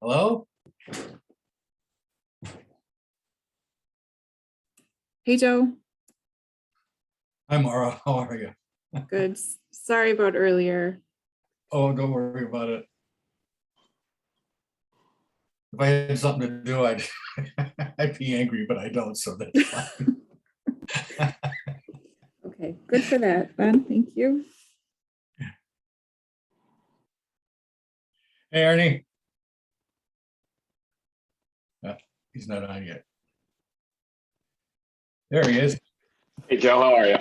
Hello? Hey, Joe. Hi, Mara. How are you? Good. Sorry about earlier. Oh, don't worry about it. If I had something to do, I'd I'd be angry, but I don't, so that's fine. Okay, good for that, then. Thank you. Hey, Ernie. He's not on yet. There he is. Hey, Joe, how are you?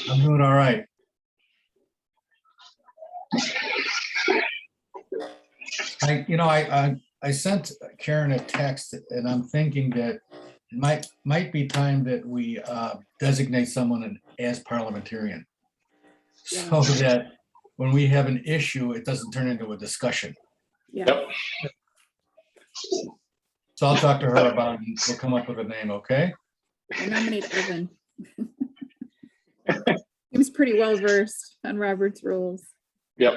I'm doing all right. I sent Karen a text, and I'm thinking that it might be time that we designate someone as parliamentarian, so that when we have an issue, it doesn't turn into a discussion. Yeah. Yep. So I'll talk to her about it, and we'll come up with a name, okay? I nominate Evan. He was pretty well versed on Robert's rules. Yep.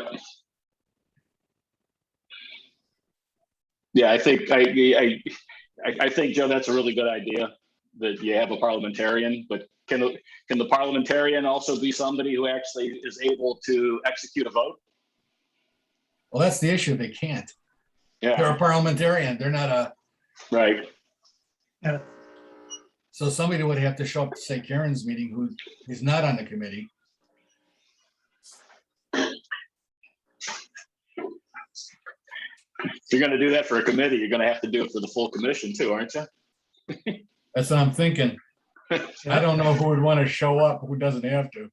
Yeah, I think I think, Joe, that's a really good idea that you have a parliamentarian, but can the parliamentarian also be somebody who actually is able to execute a vote? Well, that's the issue. They can't. They're Yeah, a parliamentarian. They're not a, right. so somebody would have to show up to say Karen's meeting who is not on the committee. If you're going to do that for a committee, you're going to have to do it for the full commission too, aren't you? That's what I'm thinking. I don't know who would want to show up, who doesn't have to.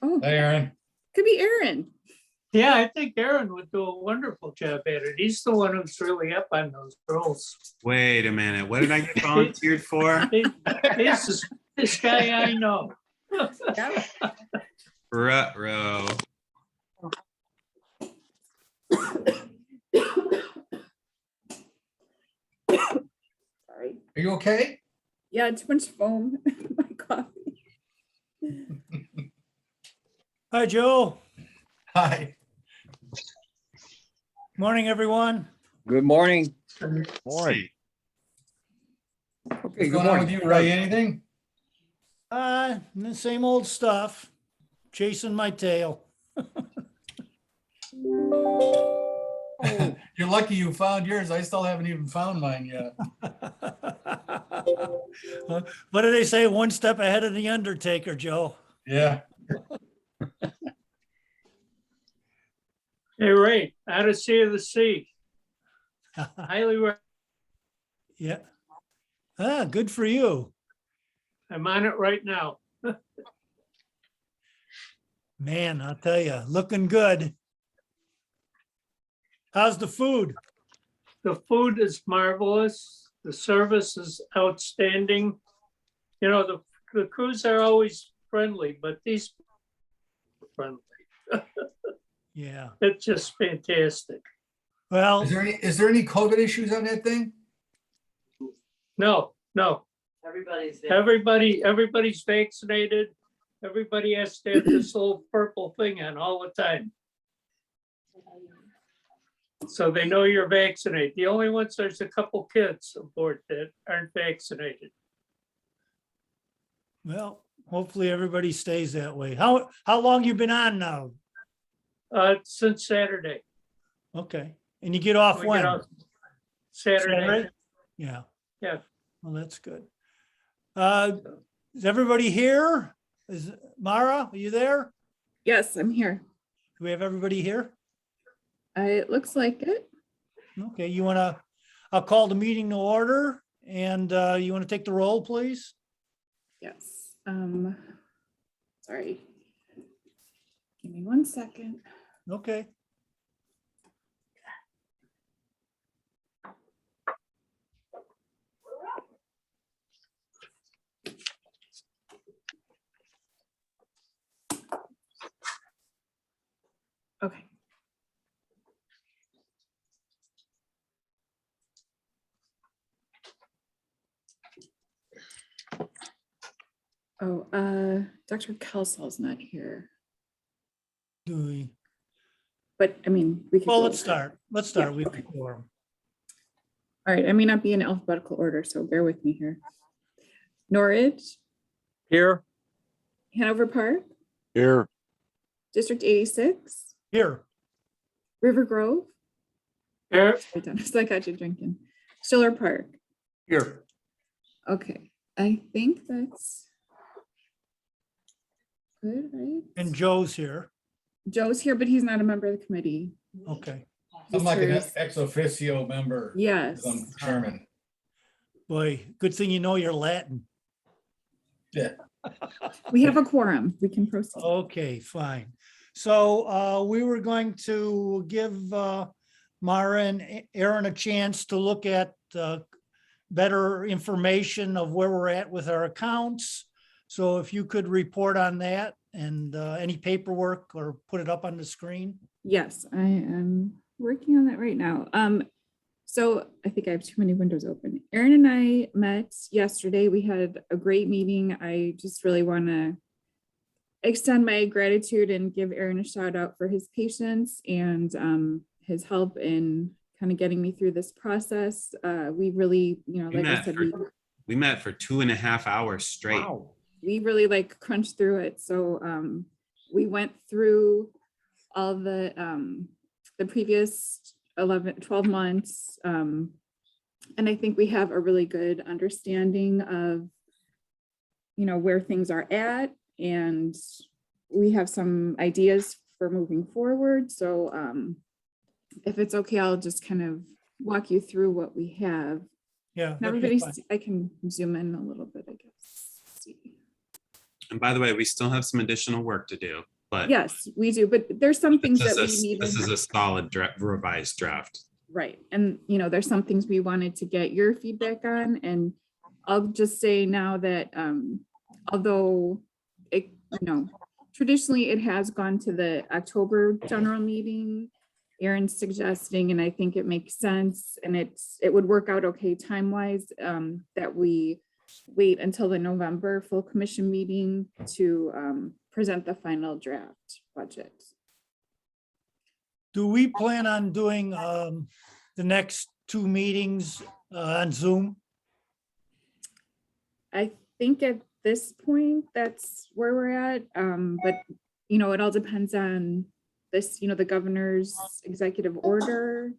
Oh, Hey, Aaron. could be Aaron. Yeah, I think Aaron would do a wonderful job at it. He's the one who's really up on those rules. Wait a minute. What did I get volunteered for? This guy I know. Yeah. Ruh-roh. Sorry. Are you okay? Yeah, too much foam in my coffee. Hi, Joe. Hi. Morning, everyone. Good morning. Morning. Okay, What's good going on with morning. you, Ray? Anything? The same old stuff, chasing my tail. You're lucky you found yours. I still haven't even found mine yet. What do they say? One step ahead of the Undertaker, Joe. Yeah. Hey, Ray, Odyssey of the Sea. Highly recommend. Yeah. Ah, good for you. I'm on it right now. Man, I'll tell you, looking good. How's the food? The food is marvelous. The service is outstanding. You know, the crews are always friendly, but these are friendly. Yeah. It's just fantastic. Well, Is there any COVID issues on that thing? No. Everybody's there. Everybody's vaccinated. Everybody has to have this little purple thing on all the time. So they know you're vaccinated. The only ones, there's a couple kids aboard that aren't vaccinated. well, hopefully everybody stays that way. How long you been on now? Since Saturday. Okay. And you get off We when? get out Saturday. Yeah. Yeah. Well, that's good. Is everybody here? Is Mara, are you there? Yes, I'm here. Do we have everybody here? It looks like it. Okay, I'll call the meeting to order and you want to take the roll, please? Yes. Sorry. Give me 1 second. Okay. Okay. Oh, Dr. Kelsol's not here. Do we? But I mean, we could. Well, go let's over it. start. Let's start. We can quorum. All right, I may not be in alphabetical order, so bear with me here. Norwich, Here. Hanover Park, Here. District 86, Here. River Grove. Here, Sorry, Dennis, I got you drinking. Schiller Park. Here. Okay, I think that's good, right? And Joe's here. Joe's here, but he's not a member of the committee. Okay. I'm like an Mr. ex officio member. Yes. I'm chairman. Boy, good thing you know your Latin. Yeah. We have a quorum. We can proceed. Okay, fine. So we were going to give Mara and Aaron a chance to look at better information of where we're at with our accounts. So if you could report on that and any paperwork or put it up on the screen. Yes, I am working on that right now. So I think I have too many windows open. Aaron and I met yesterday. We had a great meeting. I just really want to extend my gratitude and give Aaron a shout out for his patience and his help in kind of getting me through this process. We really, like I said, We met for 2.5 hours straight. Wow. we really like crunched through it. So we went through all the previous 12 months. And I think we have a really good understanding of, where things are at, and we have some ideas for moving forward. So if it's okay, I'll just kind of walk you through what we have. Yeah. And everybody, I can zoom in a little bit, I guess. See. And by the way, we still have some additional work to do, but Yes, we do, but there's some things that we need. this is a solid revised draft. Right. And, there's some things we wanted to get your feedback on. And I'll just say now that although it, traditionally it has gone to the October general meeting, Aaron's suggesting, and I think it makes sense, and it would work out okay time-wise, that we wait until the November full commission meeting to present the final draft budget. Do we plan on doing the next 2 meetings on Zoom? I think at this point, that's where we're at. But, it all depends on this, the governor's executive order,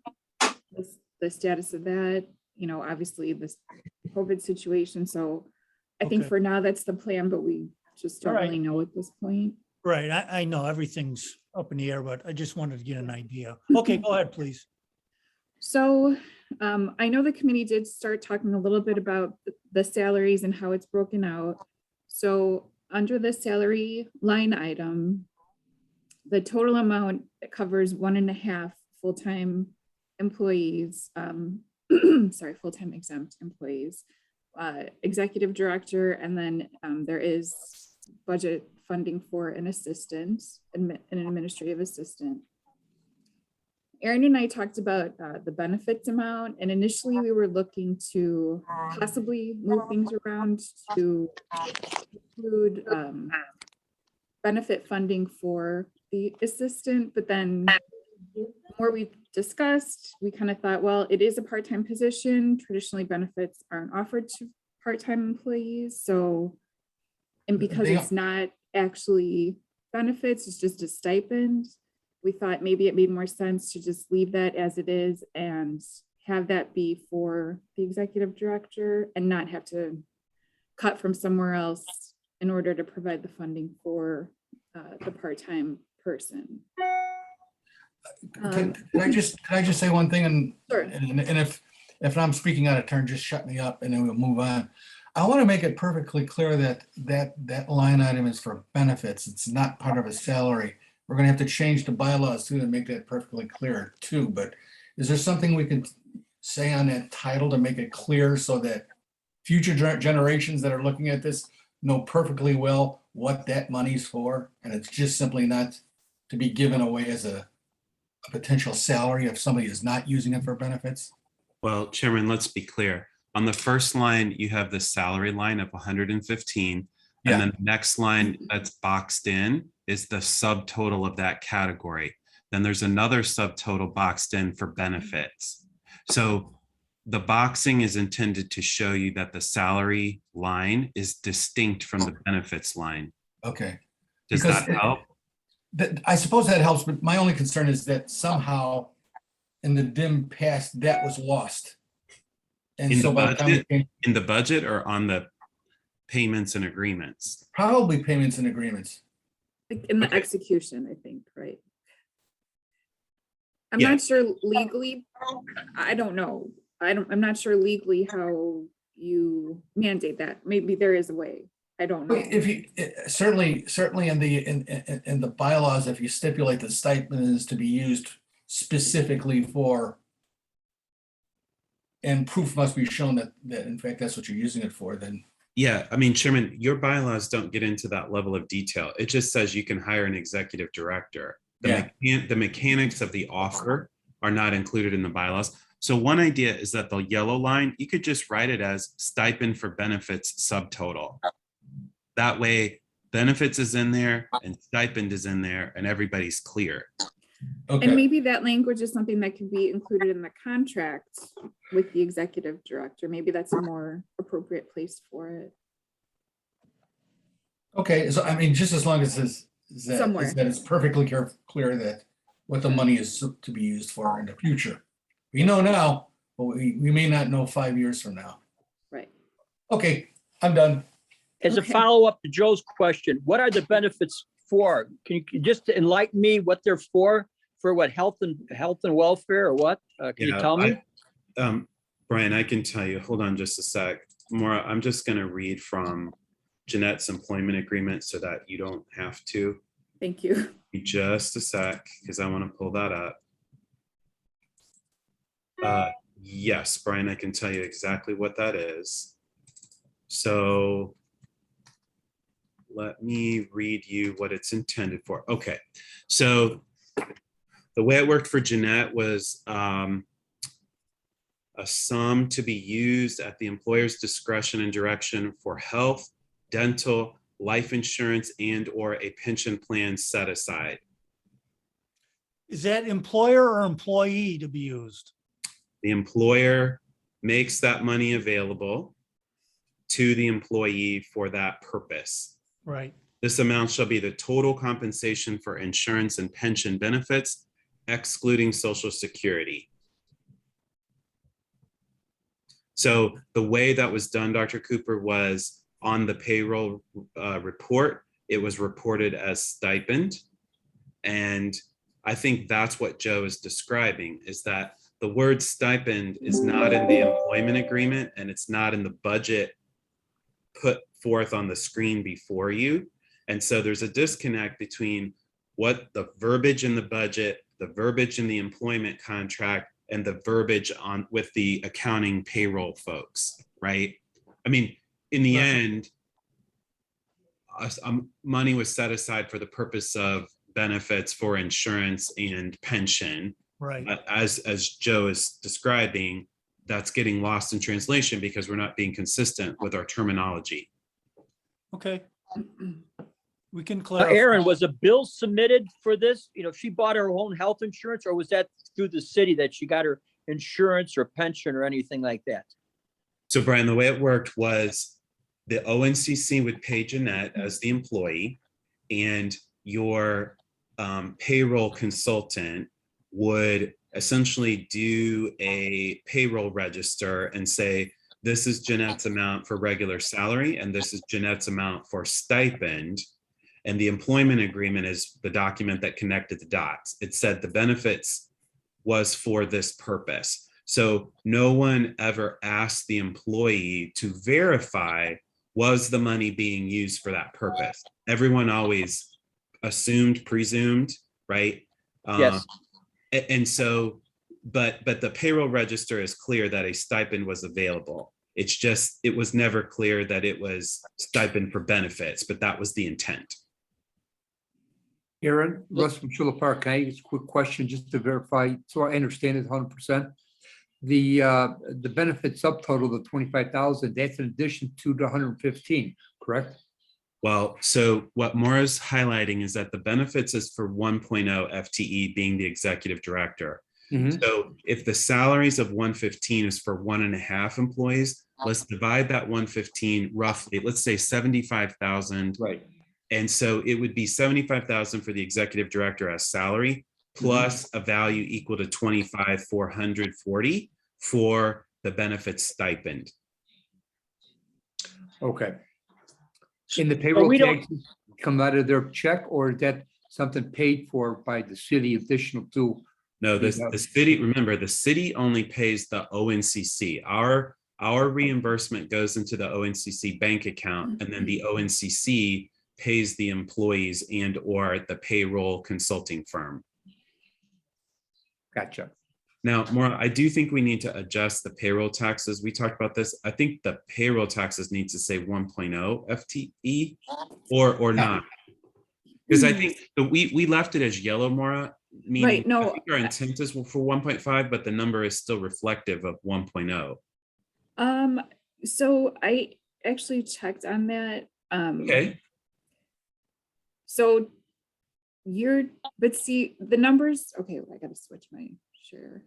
the status of that, obviously this COVID situation. So I think Okay. for now, that's the plan, but we just don't All right. really know at this point. Right. I know everything's up in the air, but I just wanted to get an idea. Okay, go ahead, please. So I know the committee did start talking a little bit about the salaries and how it's broken out. So under the salary line item, the total amount covers 1.5 full-time employees, sorry, full-time exempt employees, executive director, and then there is budget funding for an assistant, an administrative assistant. Aaron and I talked about the benefits amount, and initially we were looking to possibly move things around to include benefit funding for the assistant, but then the more we discussed, we kind of thought, well, it is a part-time position. Traditionally, benefits aren't offered to part-time employees. So, and because it's not actually benefits, it's just a stipend, we thought maybe it made more sense to just leave that as it is and have that be for the executive director and not have to cut from somewhere else in order to provide the funding for the part-time person. Can I just say one thing, and Sure. and if I'm speaking out of turn, just shut me up and then we'll move on. I want to make it perfectly clear that line item is for benefits. It's not part of a salary. We're going to have to change the bylaws too to make that perfectly clear too. But is there something we can say on that title to make it clear so that future generations that are looking at this know perfectly well what that money's for? And it's just simply not to be given away as a potential salary if somebody is not using it for benefits? Well, Chairman, let's be clear. On the first line, you have the salary line of 115. Yeah. And then the next line that's boxed in is the subtotal of that category. Then there's another subtotal boxed in for benefits. So the boxing is intended to show you that the salary line is distinct from the benefits line. Okay. Does Because that help? I suppose that helps, but my only concern is that somehow in the dim past, that was lost. And In so the by the time we budget, came, in the budget or on the payments and agreements? probably payments and agreements. Like in the Okay. execution, I think, right? I'm Yeah. not sure legally, I don't know. I'm not sure legally how you mandate that. Maybe there is a way. I don't know. If you, certainly in the bylaws, if you stipulate the stipend is to be used specifically for, and proof must be shown that in fact that's what you're using it for, then Yeah, I mean, Chairman, your bylaws don't get into that level of detail. It just says you can hire an executive director. The mechanics of the offer are not included in the bylaws. So one idea is that the yellow line, you could just write it as stipend for benefits subtotal. That way, benefits is in there and stipend is in there and everybody's clear. And okay, maybe that language is something that can be included in the contract with the executive director. Maybe that's a more appropriate place for it. okay. So I mean, just as long as Somewhere. that it's perfectly clear that what the money is to be used for in the future. We know now, but we may not know 5 years from now. Right. Okay, I'm done. As a Okay. follow-up to Joe's question, what are the benefits for? Can you just enlighten me what they're for? For what, health and welfare or what? Can you Yeah, tell me? Brian, I can tell you, hold on just a sec. Maura, I'm just gonna read from Jeanette's employment agreement so that you don't have to. Thank you. Just a sec, because I want to pull that up. Yes, Brian, I can tell you exactly what that is. So let me read you what it's intended for. Okay, so the way it worked for Jeanette was a sum to be used at the employer's discretion and direction for health, dental, life insurance, and/or a pension plan set aside. Is that employer or employee to be used? The employer makes that money available to the employee for that purpose. Right. This amount shall be the total compensation for insurance and pension benefits, excluding Social Security. So the way that was done, Dr. Cooper, was on the payroll report, it was reported as stipend. And I think that's what Joe is describing, is that the word stipend is not in the employment agreement and it's not in the budget put forth on the screen before you. And so there's a disconnect between what the verbiage in the budget, the verbiage in the employment contract, and the verbiage on with the accounting payroll folks, right? I mean, in the end, money was set aside for the purpose of benefits for insurance and pension. Right. As Joe is describing, that's getting lost in translation because we're not being consistent with our terminology. Okay. We can clarify. Aaron, was a bill submitted for this? You know, she bought her own health insurance, or was that through the city that she got her insurance or pension or anything like that? So Brian, the way it worked was the ONCC would pay Jeanette as the employee, and your payroll consultant would essentially do a payroll register and say, this is Jeanette's amount for regular salary, and this is Jeanette's amount for stipend. And the employment agreement is the document that connected the dots. It said the benefits was for this purpose. So no one ever asked the employee to verify, was the money being used for that purpose? Everyone always assumed, presumed, right? Yes. And so, but the payroll register is clear that a stipend was available. It's just, it was never clear that it was stipend for benefits, but that was the intent. Aaron, Russ from Chula Park, can I ask a quick question just to verify, so I understand it 100%? The benefit subtotal, the 25,000, that's in addition to the 115, correct? Well, so what Maura's highlighting is that the benefits is for 1.0 FTE being the executive director. Mhm. So if the salaries of 115 is for 1.5 employees, let's divide that 115 roughly, let's say 75,000. Right. And so it would be 75,000 for the executive director as salary, plus a value equal to 25,440 for the benefits stipend. Okay. In the payroll we don't- taxes come out of their check, or is that something paid for by the city additional to? No, the city, remember, the city only pays the ONCC. Our reimbursement goes into the ONCC bank account, and then the ONCC pays the employees and or the payroll consulting firm. Gotcha. Now, Maura, I do think we need to adjust the payroll taxes. We talked about this. I think the payroll taxes need to say 1.0 FTE or not. Because I think that we left it as yellow, Maura, meaning Right, no, I think our intent is for 1.5, but the number is still reflective of 1.0. So I actually checked on that. Okay. So but see, the numbers, okay, I gotta switch my share.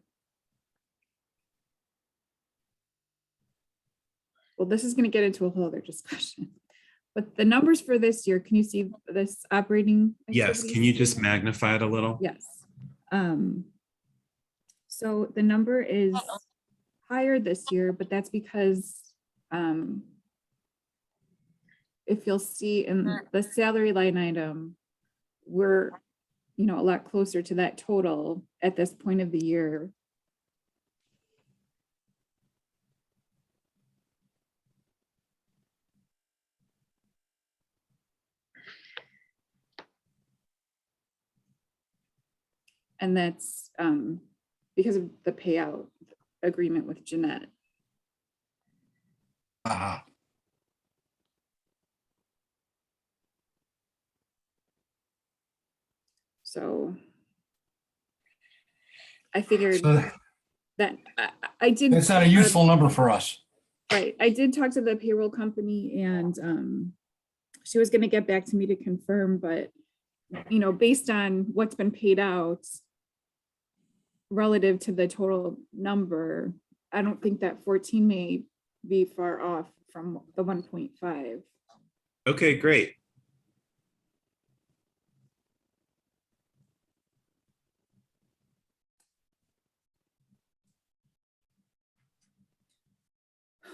Well, this is gonna get into a whole other discussion. But the numbers for this year, can you see this operating? Yes. Can you just magnify it a little? Yes. So the number is higher this year, but that's because if you'll see in the salary line item, we're, a lot closer to that total at this point of the year. And that's because of the payout agreement with Jeanette. So I figured So that I did. that's not a useful number for us. Right. I did talk to the payroll company and she was going to get back to me to confirm, but based on what's been paid out relative to the total number, I don't think that 14 may be far off from the 1.5. Okay, great.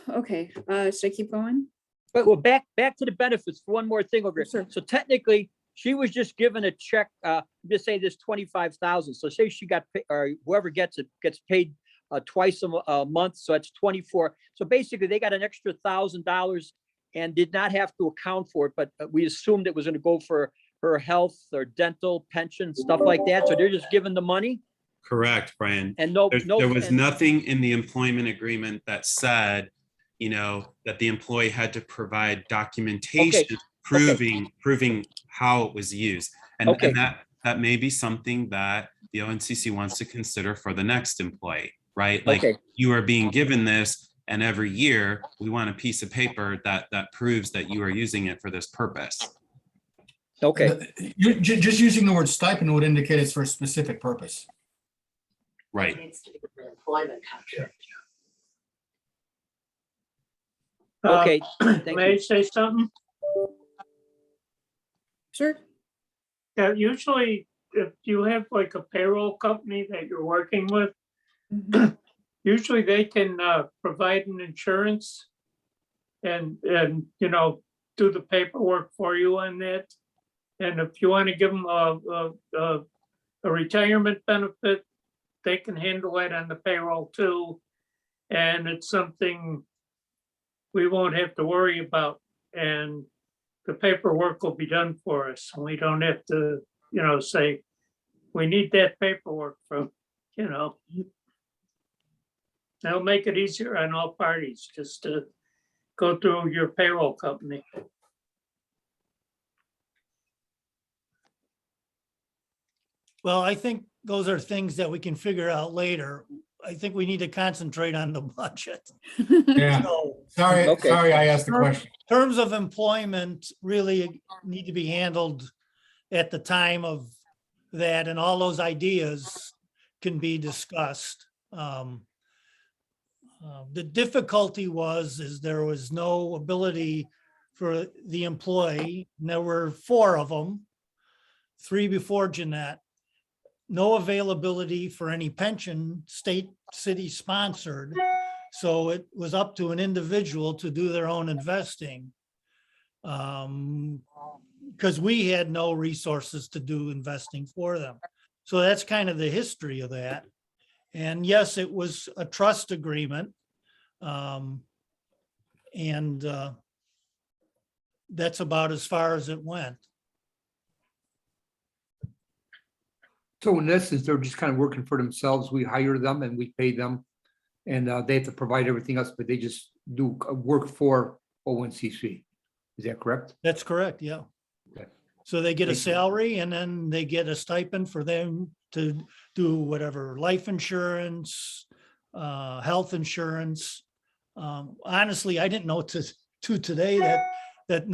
Okay, should I keep going? But well, back to the benefits for one more thing over here. Sure. So technically, she was just given a check, just say this 25,000. So say she got, or whoever gets it gets paid twice a month. So that's 24. So basically they got an extra $1,000 and did not have to account for it, but we assumed it was going to go for her health or dental, pension, stuff like that. So they're just giving the money Correct, Brian. and There was and- nothing in the employment agreement that said, that the employee had to provide documentation proving how it was used. And that may be something that the ONCC wants to consider for the next employee, right? Like you are being given this, and every year we want a piece of paper that proves that you are using it for this purpose. Okay. Just using the word stipend would indicate it's for a specific purpose. Right. It needs to be an employment contract. Okay. Thank May I you. say something? Sure. Yeah, usually if you have like a payroll company that you're working with, Mhm. usually they can provide an insurance and do the paperwork for you on that. And if you want to give them a retirement benefit, they can handle that on the payroll too. And it's something we won't have to worry about. And the paperwork will be done for us. We don't have to, say, we need that paperwork from, That'll make it easier on all parties just to go through your payroll company. Well, I think those are things that we can figure out later. I think we need to concentrate on the budget. Yeah, So sorry, Okay. sorry, I asked the question. terms of employment really need to be handled at the time of that, and all those ideas can be discussed. The difficulty is there was no ability for the employee, and there were 4 of them, 3 before Jeanette, no availability for any pension, state, city sponsored. So it was up to an individual to do their own investing. Because we had no resources to do investing for them. So that's kind of the history of that. And yes, it was a trust agreement. And that's about as far as it went. So in essence, they're just kind of working for themselves. We hire them and we pay them. And they have to provide everything else, but they just do work for ONCC. Is that correct? That's correct, yeah. Okay. So they get a Thank you. salary and then they get a stipend for them to do whatever, life insurance, health insurance. Honestly, I didn't know to today that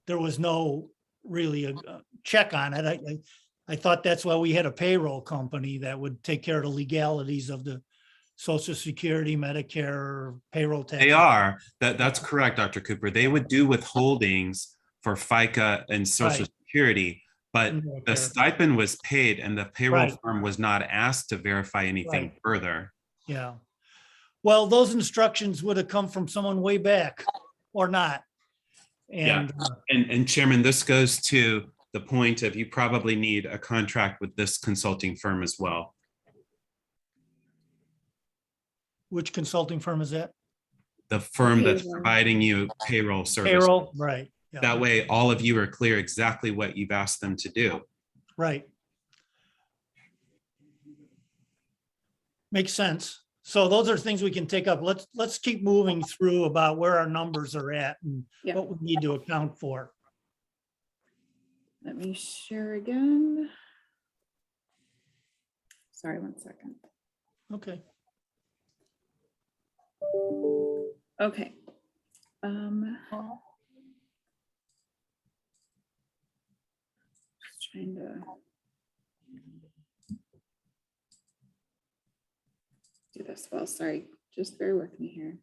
there was no really a check on it. I thought that's why we had a payroll company that would take care of the legalities of the Social Security, Medicare, payroll tax. They are, that's correct, Dr. Cooper. They would do withholdings for FICA and Social Right. Security, but And the Medicare. stipend was paid and the payroll Right. firm was not asked to verify anything Right. further. Yeah. Well, those instructions would have come from someone way back or not. And And Chairman, this goes to the point of you probably need a contract with this consulting firm as well. which consulting firm is that? The firm that's Payroll. providing you payroll service. Payroll, right. Yeah. That way, all of you are clear exactly what you've asked them to do. Right. Makes sense. So those are things we can take up. Let's keep moving through about where our numbers are at and Yeah. what we need to account for. Let me share again. Sorry, 1 second. Okay. Okay. Just trying to do this well. Sorry, just bear with me here.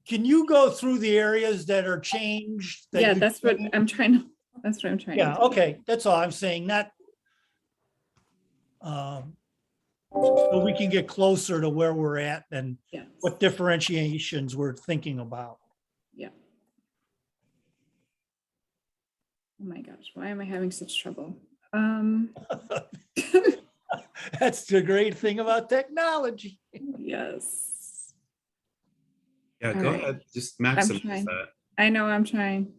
Can you go through the areas that are changed? that Yeah, you that's what changed? I'm trying to, that's what I'm trying to Yeah, do. okay, that's all I'm saying, not. So we can get closer to where we're at and Yes. what differentiations we're thinking about. Yeah. Oh my gosh, why am I having such trouble? That's the great thing about technology. Yes, Yeah, All go right. ahead, just trying. maximize that. I know, I'm trying.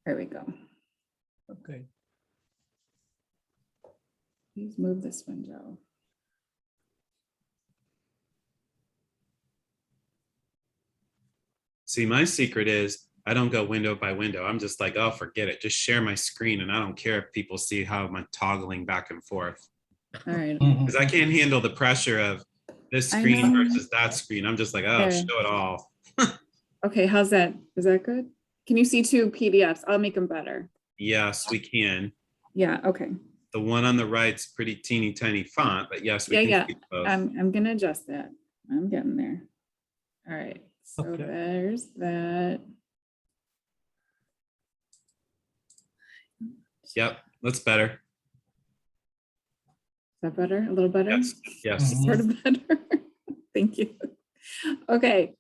There we go. Okay. Please move this window. See, my secret is I don't go window by window. I'm just like, oh, forget it. Just share my screen. And I don't care if people see how I'm toggling back and forth. All right. Because I can't handle the pressure of this I screen know. versus that screen. I'm just like, oh, There. show it all. Okay, how's that? Is that good? Can you see 2 PDFs? I'll make them better. Yes, we can. Yeah, okay. The one on the right's pretty teeny tiny font, but yes, we Yeah, can see both. I'm gonna adjust that. I'm getting there. All right, so Okay. there's that. Yep, that's better. Is that better? A little better? Yes, yes. Mhm. Sort of better. Thank you. Okay.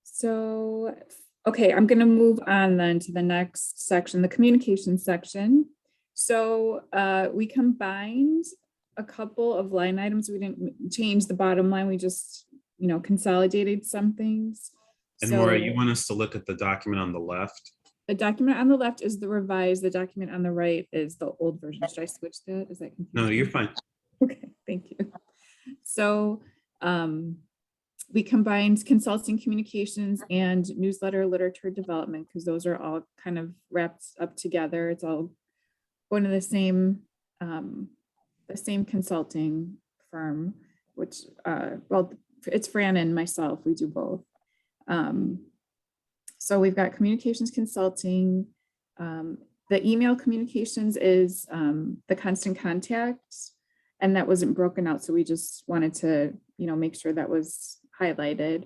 So, okay, I'm gonna move on then to the next section, the communication section. So we combined a couple of line items. We didn't change the bottom line. We just, consolidated some things. And Maura, So you want us to look at the document on the left? the document on the left is the revised, the document on the right is the old version. Should I switch that? Is that confusing? No, you're fine. Okay, thank you. So we combined consulting communications and newsletter literature development because those are all kind of wrapped up together. It's all going to the same consulting firm, which, well, it's Fran and myself, we do both. So we've got communications consulting. The email communications is the constant contact, and that wasn't broken out. So we just wanted to, make sure that was highlighted.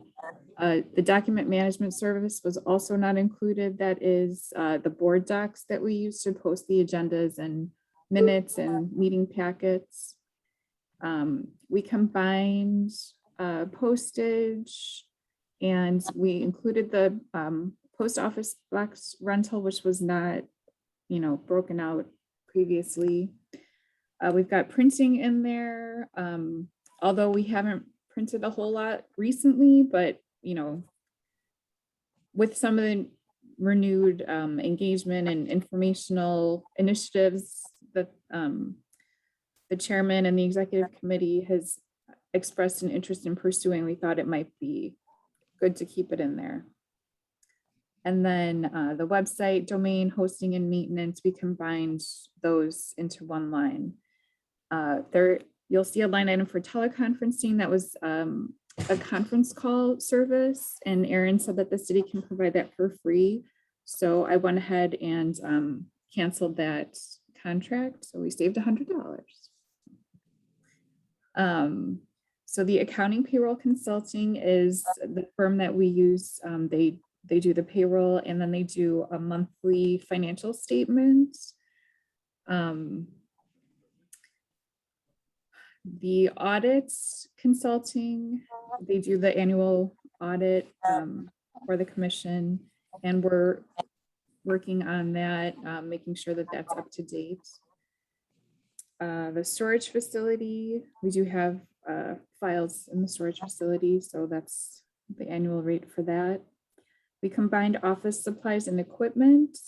The document management service was also not included. That is the board docs that we use to post the agendas and minutes and meeting packets. We combined postage, and we included the post office box rental, which was not, broken out previously. We've got printing in there, although we haven't printed a whole lot recently, but, with some of the renewed engagement and informational initiatives that the chairman and the executive committee has expressed an interest in pursuing, we thought it might be good to keep it in there. And then the website, domain, hosting, and maintenance, we combined those into one line. There, you'll see a line item for teleconferencing. That was a conference call service, and Aaron said that the city can provide that for free. So I went ahead and canceled that contract. So we saved $100. So the accounting payroll consulting is the firm that we use. They do the payroll, and then they do a monthly financial statement. The audits consulting, they do the annual audit for the commission, and we're working on that, making sure that that's up to date. The storage facility, we do have files in the storage facility, so that's the annual rate for that. We combined office supplies and equipment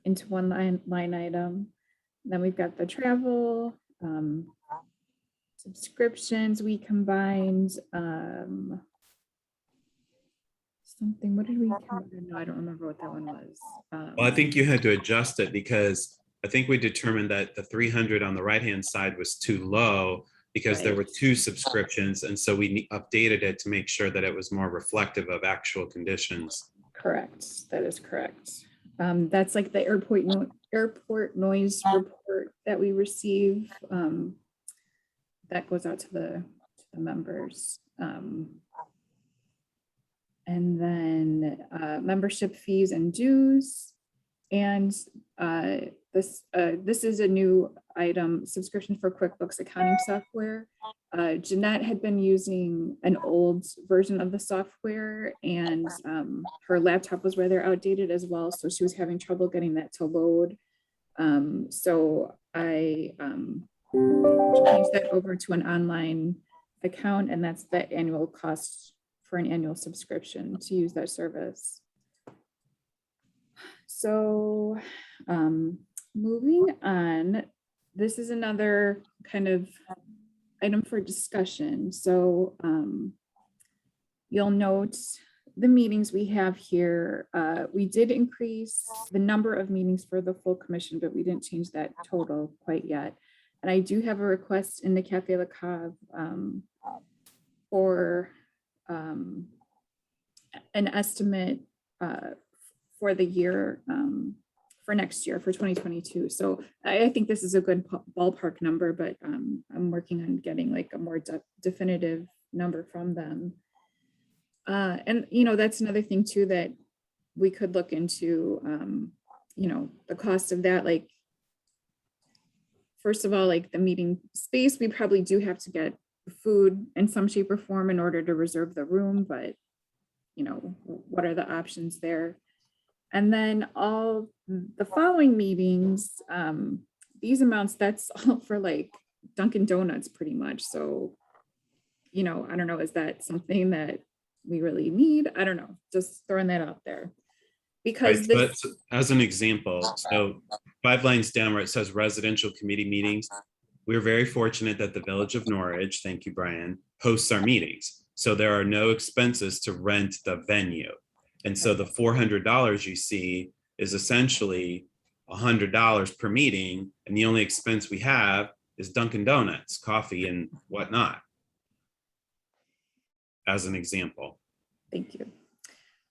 into one line item. Then we've got the travel, subscriptions. We combined something. What did we combine? No, I don't remember what that one was. Well, I think you had to adjust it because I think we determined that the 300 on the right-hand side was too low because there were two subscriptions. And so we updated it to make sure that it was more reflective of actual conditions. Correct. That is correct. That's like the airport noise report that we receive. That goes out to the members. And then membership fees and dues. And this is a new item, subscription for QuickBooks accounting software. Jeanette had been using an old version of the software, and her laptop was rather outdated as well. So she was having trouble getting that to load. So I changed that over to an online account, and that's the annual cost for an annual subscription to use that service. So moving on, this is another kind of item for discussion. So you'll note the meetings we have here. We did increase the number of meetings for the full commission, but we didn't change that total quite yet. And I do have a request in the Cafe La Cave for an estimate for the year, for next year, for 2022. So I think this is a good ballpark number, but I'm working on getting like a more definitive number from them. And, that's another thing too, that we could look into, the cost of that. Like, first of all, like the meeting space, we probably do have to get food in some shape or form in order to reserve the room, but what are the options there? And then all the following meetings, these amounts, that's all for like Dunkin' Donuts pretty much. So, I don't know, is that something that we really need? I don't know, just throwing that out there. Because right, but as an example, so 5 lines down where it says residential committee meetings, we're very fortunate that the Village of Norwich, thank you, Brian, hosts our meetings. So there are no expenses to rent the venue. And so the $400 you see is essentially $100 per meeting, and the only expense we have is Dunkin' Donuts, coffee and whatnot, as an example. Thank you.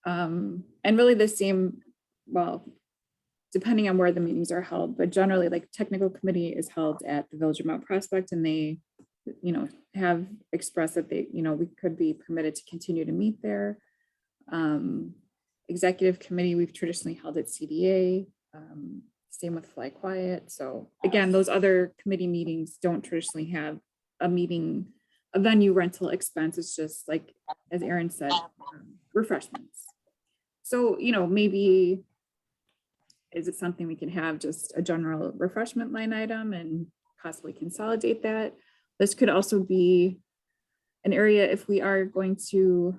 And really the same, well, depending on where the meetings are held, but generally like technical committee is held at the Village of Mount Prospect, and they, have expressed that they, we could be permitted to continue to meet there. Executive committee, we've traditionally held at CDA, same with Fly Quiet. So again, those other committee meetings don't traditionally have a venue rental expense. It's just like, as Aaron said, refreshments. So, maybe, is it something we can have just a general refreshment line item and possibly consolidate that? This could also be an area if we are going to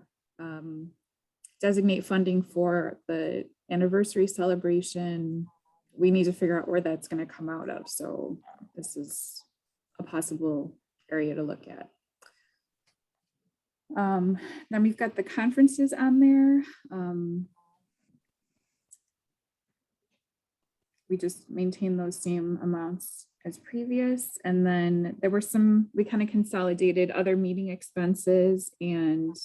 designate funding for the anniversary celebration. We need to figure out where that's going to come out of. So this is a possible area to look at. Then we've got the conferences on there. We just maintain those same amounts as previous. And then there were we kind of consolidated other meeting expenses, and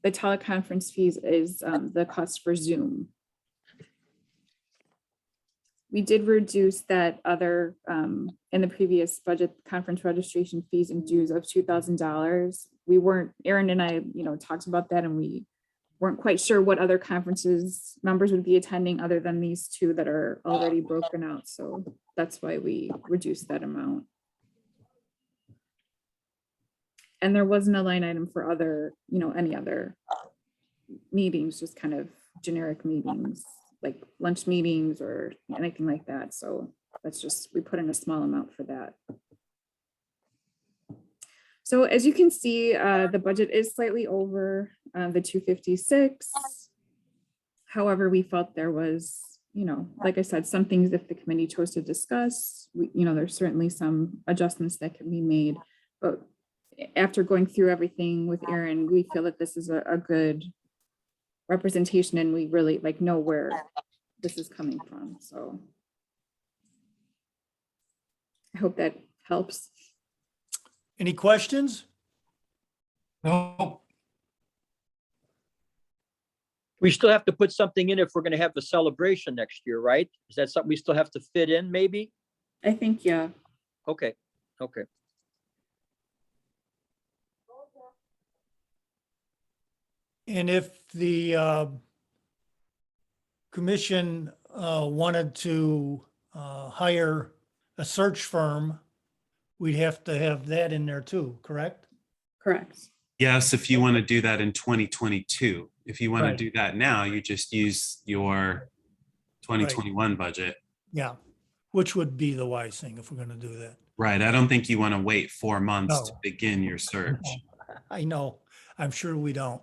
the teleconference fees is the cost for Zoom. We did reduce that other, in the previous budget, conference registration fees and dues of $2,000. Aaron and I, talked about that, and we weren't quite sure what other conferences members would be attending other than these two that are already broken out. So that's why we reduced that amount. And there wasn't a line item for other, any other meetings, just kind of generic meetings, like lunch meetings or anything like that. So that's just, we put in a small amount for that. So as you can see, the budget is slightly over the 256. However, we felt there was, like I said, some things if the committee chose to discuss, there's certainly some adjustments that can be made. But after going through everything with Aaron, we feel that this is a good representation, and we really know where this is coming from. So I hope that helps. Any questions? No, We still have to put something in if we're gonna have the celebration next year, right? Is that something we still have to fit in, maybe? I think, yeah. Okay, okay. And if the commission wanted to hire a search firm, we'd have to have that in there too, correct? Correct. Yes, if you want to do that in 2022. If you want Right. to do that now, you just use your 2021 budget. Yeah, which would be the wise thing if we're going to do that. Right. I don't think you want to wait 4 months to No. begin your search. I know, I'm sure we don't.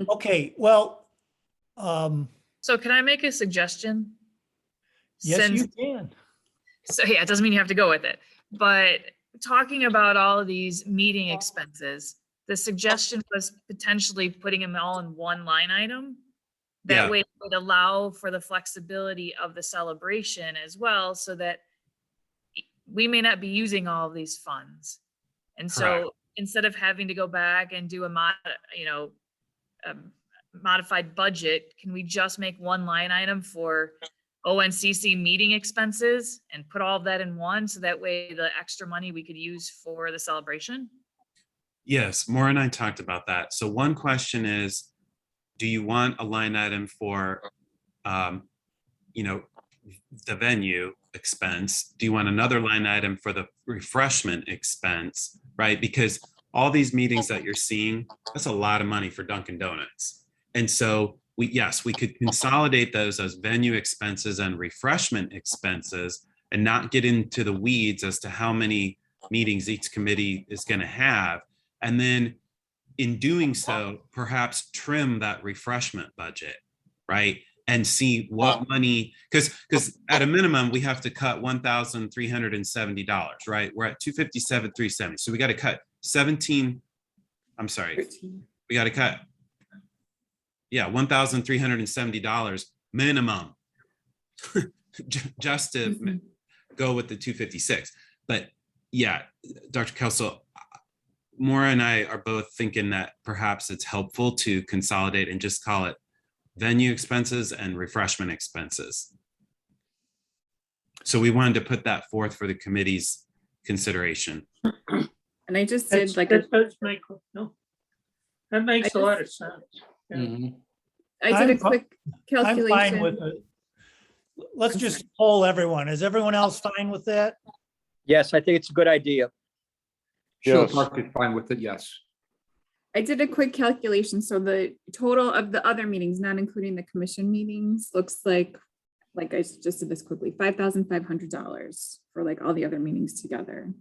Okay, well, So can I make a suggestion? yes, you Since- can. So yeah, it doesn't mean you have to go with it, but talking about all of these meeting expenses, the suggestion was potentially putting them all in one line item. Yeah. That way it would allow for the flexibility of the celebration as well, so that we may not be using all of these funds. And Correct. so instead of having to go back and do modified budget, can we just make one line item for ONCC meeting expenses and put all of that in one, so that way the extra money we could use for the celebration? Yes, Maura and I talked about that. So one question is, do you want a line item for, the venue expense? Do you want another line item for the refreshment expense, right? Because all these meetings that you're seeing, that's a lot of money for Dunkin' Donuts. And so we could consolidate those as venue expenses and refreshment expenses and not get into the weeds as to how many meetings each committee is going to have. And then in doing so, perhaps trim that refreshment budget, right? And see what money, because at a minimum, we have to cut $1,370, right? We're at $257,370. So we got to cut 17, I'm sorry, 13. we got to cut, $1,370 minimum just to Mhm. go with the 256. But yeah, Dr. Kelso, Maura and I are both thinking that perhaps it's helpful to consolidate and just call it venue expenses and refreshment expenses. So we wanted to put that forth for the committee's consideration. And I just did like, That does make, no. That makes I a lot of sense. Yeah. Mhm. I did a I'm- quick I'm fine with calculation. it. Let's just poll everyone. Is everyone else fine with that? Yes, I think it's a good idea. Sheila Yes. Park is fine with it, yes. I did a quick calculation. So the total of the other meetings, not including the commission meetings, looks like I just did this quickly, $5,500 for like all the other meetings together.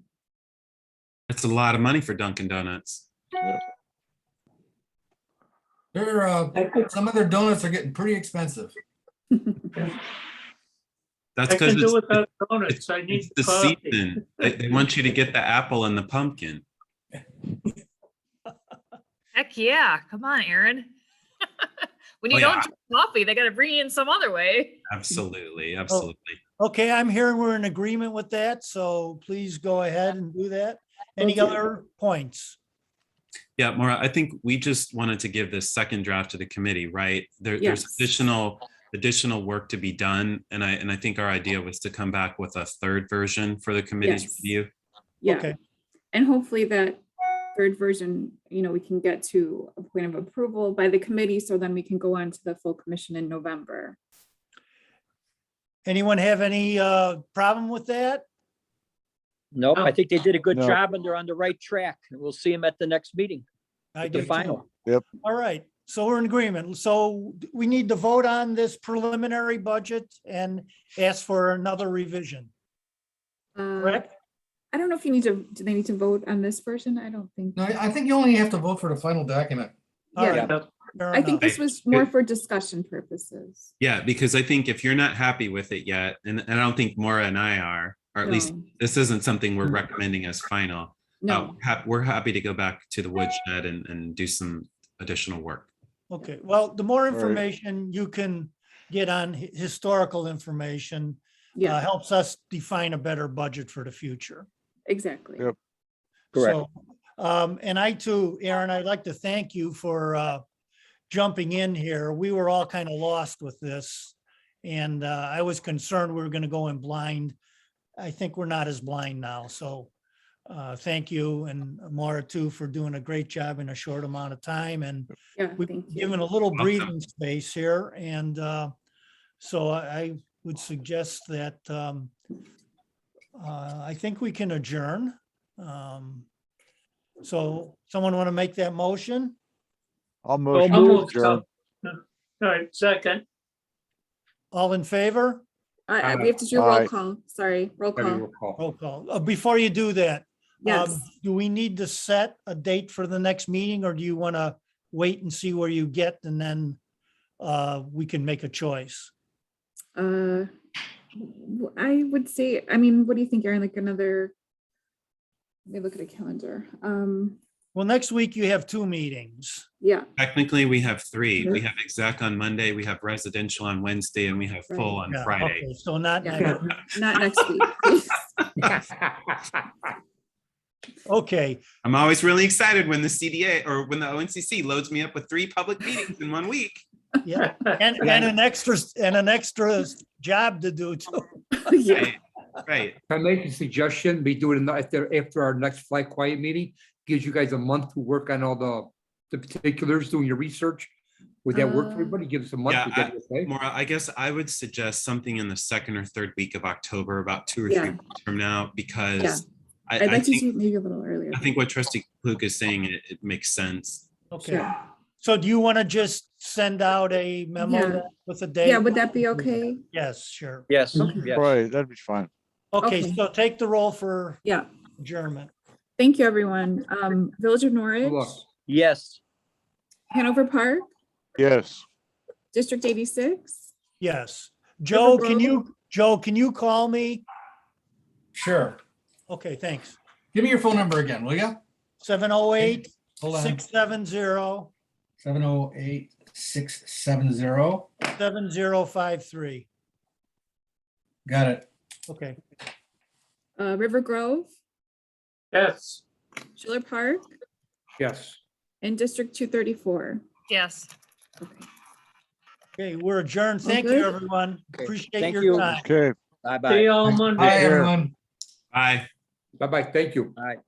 That's a lot of money for Dunkin' Donuts. Some of their donuts are getting pretty expensive. That's I because can do it's without donuts. I need the coffee. season. They want you to get the apple and the pumpkin. Heck yeah, come on, Aaron. When you Oh, don't yeah. drink coffee, they gotta bring you in some other way. Absolutely, absolutely. Okay, I'm hearing we're in agreement with that, so please go ahead and do that. Any Will do. other points? Yeah, Maura, I think we just wanted to give this second draft to the committee, right? There's Yes. additional work to be done. And I think our idea was to come back with a third version for the committee's Yes. review. Yeah, Okay, and hopefully that third version, we can get to a point of approval by the committee, so then we can go on to the full commission in November. anyone have any problem with that? Nope, I No. think they did a good No. job and they're on the right track. And we'll see them at the next meeting, I with the do too. final. All right, so we're in agreement. So we need to vote on this preliminary budget and ask for another revision, correct? I don't know if you need to, do they need to vote on this version? I don't think. No, I think you only have to vote for the final document. All Yeah, right, Yeah. fair I think enough. this was more for discussion purposes. Yeah, because I think if you're not happy with it yet, and I don't think Maura and I are, or at least No. this isn't something we're recommending as final. No, We're happy to go back to the woodshed and do some additional work. Okay, well, the more right. information you can get on historical information yeah, helps us define a better budget for the future. exactly. Yep. Correct. So, and I too, Aaron, I'd like to thank you for jumping in here. We were all kind of lost with this. And I was concerned we were going to go in blind. I think we're not as blind now. So thank you, and Maura too, for doing a great job in a short amount of time. And Yeah, we've thank you. given a little Welcome. breathing space here. And so I would suggest that I think we can adjourn. So someone want to make that motion? I'll I'll motion move, to adjourn. All right, second. All in favor? We have to do roll Aye. call. Sorry, roll Every call. roll call. Roll call. Before you do that, Yes. do we need to set a date for the next meeting, or do you want to wait and see where you get and then we can make a choice? I would say, I mean, what do you think, Aaron? Like another, let me look at a calendar. Well, next week you have 2 meetings. Yeah, Technically, we have 3. We have exec on Monday, we have residential on Wednesday, and we have full on Yeah, Friday. okay, so not Yeah. next. not next week. please. Okay, I'm always really excited when the CDA or when the ONCC loads me up with 3 public meetings in 1 week. yeah, and an extra job to do too. Yeah, Right, right. Can I make a suggestion? We do it after our next Fly Quiet meeting, gives you guys a month to work on all the particulars, doing your research. Would that work for everybody? Give us a month. Yeah, Would that be okay? Maura, I guess I would suggest something in the 2nd or 3rd week of October, about 2 or Yeah. 3 weeks from now, because I'd I like to think, do maybe a little earlier. I think what Trustee Klug is saying, it makes sense. Okay, Sure. so do you want to just send out a memo Yeah. then with a date? Yeah, would that be okay? Yes, sure. Yes, Okay. yes. Right, that'd be fine. Okay, Okay. so take the roll for Yeah, adjournment. thank you, everyone. Village of Norwich, Good luck. Yes. Hanover Park, Yes. District 86. Yes. Joe, Grove. can you call me? Sure. Okay, thanks. Give me your phone number again, will you? 708 Hold on. 670 708-670. 7053. Got it. Okay, River Grove, Yes, Schiller Park, Yes. and District 234. Yes. okay, we're adjourned. All Thank you, good? everyone. Okay, Appreciate thank your you. time. Okay. see Bye-bye. you all Bye, Monday. care. everyone. Bye. Bye-bye. Thank you. All right.